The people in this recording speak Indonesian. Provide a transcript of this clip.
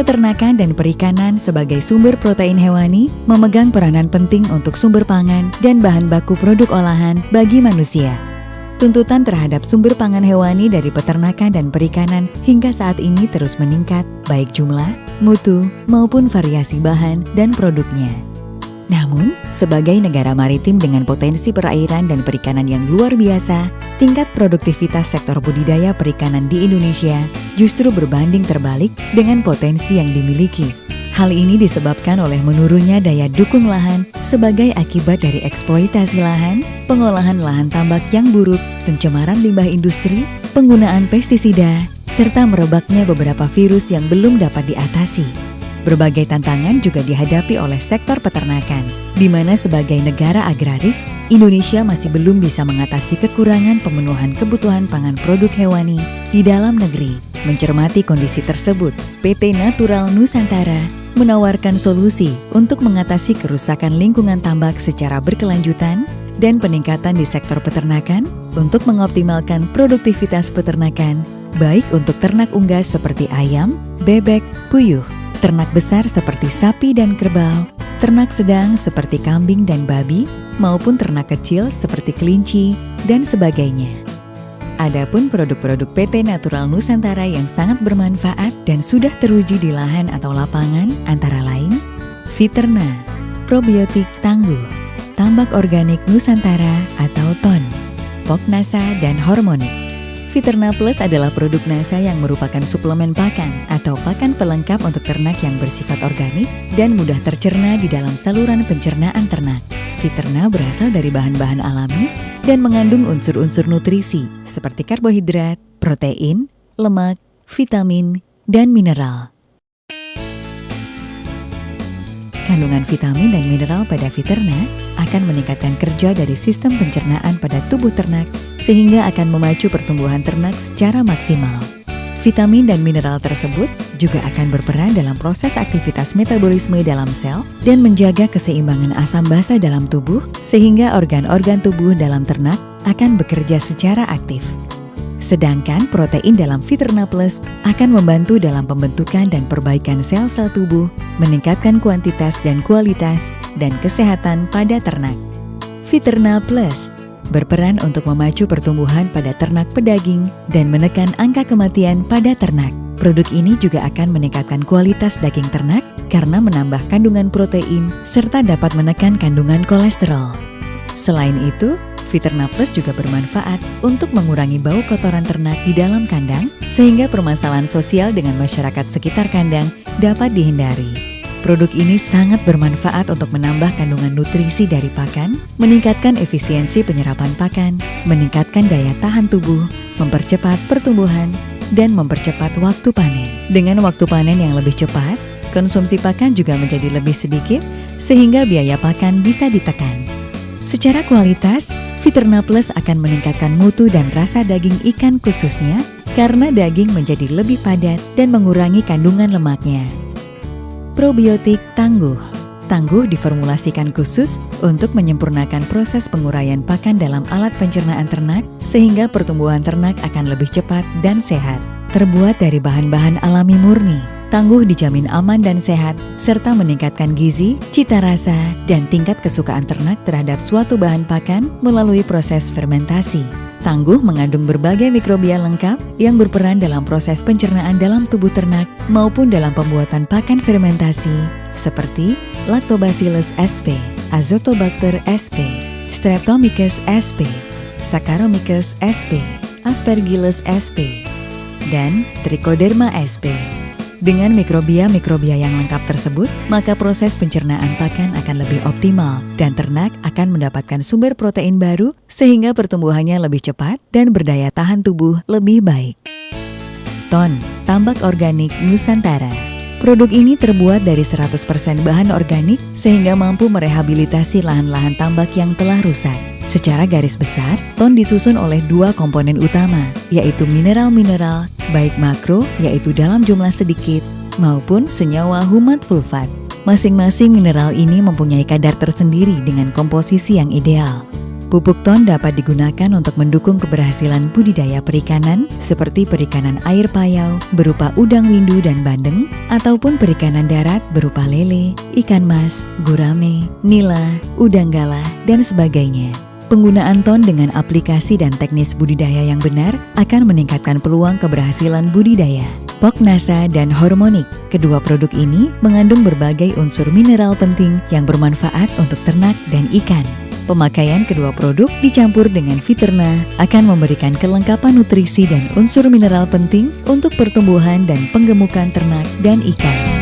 Peternakan dan perikanan sebagai sumber protein hewani memegang peranan penting untuk sumber pangan dan bahan baku produk olahan bagi manusia. Tuntutan terhadap sumber pangan hewani dari peternakan dan perikanan hingga saat ini terus meningkat, baik jumlah, mutu, maupun variasi bahan dan produknya. Namun, sebagai negara maritim dengan potensi perairan dan perikanan yang luar biasa, tingkat produktivitas sektor budidaya perikanan di Indonesia justru berbanding terbalik dengan potensi yang dimiliki. Hal ini disebabkan oleh menurunnya daya dukung lahan sebagai akibat dari eksploitasi lahan, pengolahan lahan tambak yang buruk, pencemaran limbah industri, penggunaan pestisida, serta merebaknya beberapa virus yang belum dapat diatasi. Berbagai tantangan juga dihadapi oleh sektor peternakan, di mana sebagai negara agraris, Indonesia masih belum bisa mengatasi kekurangan pemenuhan kebutuhan pangan produk hewani di dalam negeri. Mencermati kondisi tersebut, PT Natural Nusantara menawarkan solusi untuk mengatasi kerusakan lingkungan tambak secara berkelanjutan dan peningkatan di sektor peternakan untuk mengoptimalkan produktivitas peternakan, baik untuk ternak unggas seperti ayam, bebek, puyuh, ternak besar seperti sapi dan kerbau, ternak sedang seperti kambing dan babi, maupun ternak kecil seperti kelinci, dan sebagainya. Adapun produk-produk PT Natural Nusantara yang sangat bermanfaat dan sudah teruji di lahan atau lapangan antara lain, Fiterna, probiotik tangguh, tambak organik Nusantara atau TON, Poknasa, dan Hormonik. Fiterna Plus adalah produk NASA yang merupakan suplemen pakan atau pakan pelengkap untuk ternak yang bersifat organik dan mudah tercerna di dalam saluran pencernaan ternak. Fiterna berasal dari bahan-bahan alami dan mengandung unsur-unsur nutrisi seperti karbohidrat, protein, lemak, vitamin, dan mineral. Kandungan vitamin dan mineral pada Fiterna akan meningkatkan kerja dari sistem pencernaan pada tubuh ternak sehingga akan memacu pertumbuhan ternak secara maksimal. Vitamin dan mineral tersebut juga akan berperan dalam proses aktivitas metabolisme dalam sel dan menjaga keseimbangan asam basa dalam tubuh sehingga organ-organ tubuh dalam ternak akan bekerja secara aktif. Sedangkan protein dalam Fiterna Plus akan membantu dalam pembentukan dan perbaikan sel-sel tubuh, meningkatkan kuantitas dan kualitas dan kesehatan pada ternak. Fiterna Plus berperan untuk memacu pertumbuhan pada ternak pedaging dan menekan angka kematian pada ternak. Produk ini juga akan meningkatkan kualitas daging ternak karena menambah kandungan protein serta dapat menekan kandungan kolesterol. Selain itu, Fiterna Plus juga bermanfaat untuk mengurangi bau kotoran ternak di dalam kandang sehingga permasalahan sosial dengan masyarakat sekitar kandang dapat dihindari. Produk ini sangat bermanfaat untuk menambah kandungan nutrisi dari pakan, meningkatkan efisiensi penyerapan pakan, meningkatkan daya tahan tubuh, mempercepat pertumbuhan, dan mempercepat waktu panen. Dengan waktu panen yang lebih cepat, konsumsi pakan juga menjadi lebih sedikit sehingga biaya pakan bisa ditekan. Secara kualitas, Fiterna Plus akan meningkatkan mutu dan rasa daging ikan khususnya karena daging menjadi lebih padat dan mengurangi kandungan lemaknya. Probiotik tangguh. Tangguh diformulasikan khusus untuk menyempurnakan proses penguraian pakan dalam alat pencernaan ternak sehingga pertumbuhan ternak akan lebih cepat dan sehat. Terbuat dari bahan-bahan alami murni, tangguh dijamin aman dan sehat serta meningkatkan gizi, cita rasa, dan tingkat kesukaan ternak terhadap suatu bahan pakan melalui proses fermentasi. Tangguh mengandung berbagai mikrobia lengkap yang berperan dalam proses pencernaan dalam tubuh ternak maupun dalam pembuatan pakan fermentasi seperti Lactobacillus sp, Azotobacter sp, Streptomyces sp, Saccharomyces sp, Aspergillus sp, dan Trichoderma sp. Dengan mikrobia-mikrobia yang lengkap tersebut, maka proses pencernaan pakan akan lebih optimal dan ternak akan mendapatkan sumber protein baru sehingga pertumbuhannya lebih cepat dan berdaya tahan tubuh lebih baik. TON, tambak organik Nusantara. Produk ini terbuat dari 100% bahan organik sehingga mampu merehabilitasi lahan-lahan tambak yang telah rusak. Secara garis besar, TON disusun oleh dua komponen utama, yaitu mineral-mineral, baik makro, yaitu dalam jumlah sedikit, maupun senyawa humat fulfat. Masing-masing mineral ini mempunyai kadar tersendiri dengan komposisi yang ideal. Pupuk ton dapat digunakan untuk mendukung keberhasilan budidaya perikanan seperti perikanan air payau berupa udang windu dan bandeng, ataupun perikanan darat berupa lele, ikan mas, gurame, nila, udang galah, dan sebagainya. Penggunaan ton dengan aplikasi dan teknis budidaya yang benar akan meningkatkan peluang keberhasilan budidaya. Pognasa dan Hormonik, kedua produk ini mengandung berbagai unsur mineral penting yang bermanfaat untuk ternak dan ikan. Pemakaian kedua produk dicampur dengan Viterna akan memberikan kelengkapan nutrisi dan unsur mineral penting untuk pertumbuhan dan penggemukan ternak dan ikan.